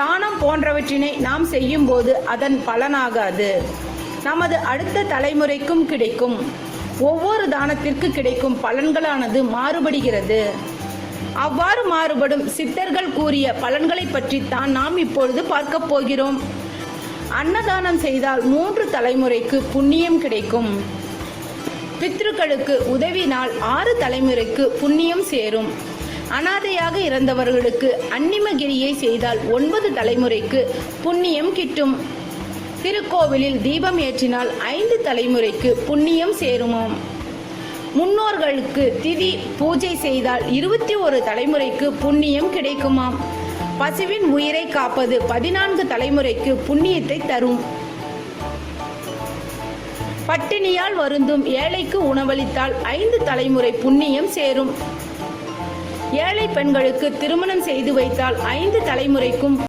தானம் போன்றவற்றினை நாம் செய்யும்போது அதன் பலனாகாது, நமது அடுத்த தலைமுறைக்கும் கிடைக்கும். ஒவ்வொரு தானத்திற்கு கிடைக்கும் பலன்களானது மாறுபடுகிறது. அவ்வாறு மாறுபடும் சித்தர்கள் கூறிய பலன்களை பற்றித்தான் நாம் இப்பொழுது பார்க்க போகிறோம். அன்னதானம் செய்தால் 3 தலைமுறைக்கு புண்ணியம் கிடைக்கும். பித்ருக்களுக்கு உதவினால் 6 தலைமுறைக்கு புண்ணியம் சேரும். அனாதையாக இறந்தவர்களுக்கு அன்னிமகிரியை செய்தால் 9 தலைமுறைக்கு புண்ணியம் கிட்டும். திருக்கோவிலில் தீபம் ஏற்றினால் 5 தலைமுறைக்கு புண்ணியம் சேருமாம். முன்னோர்களுக்கு திதி பூஜை செய்தால் 21 தலைமுறைக்கு புண்ணியம் கிடைக்குமாம். பசுவின் உயிரை காப்பது 14 தலைமுறைக்கு புண்ணியத்தை தரும். பட்டினியால் வருந்தும் ஏழைக்கு உணவளித்தால் 5 தலைமுறை புண்ணியம் சேரும். ஏழை பெண்களுக்கு திருமணம் செய்து வைத்தால் 5 தலைமுறைக்கும்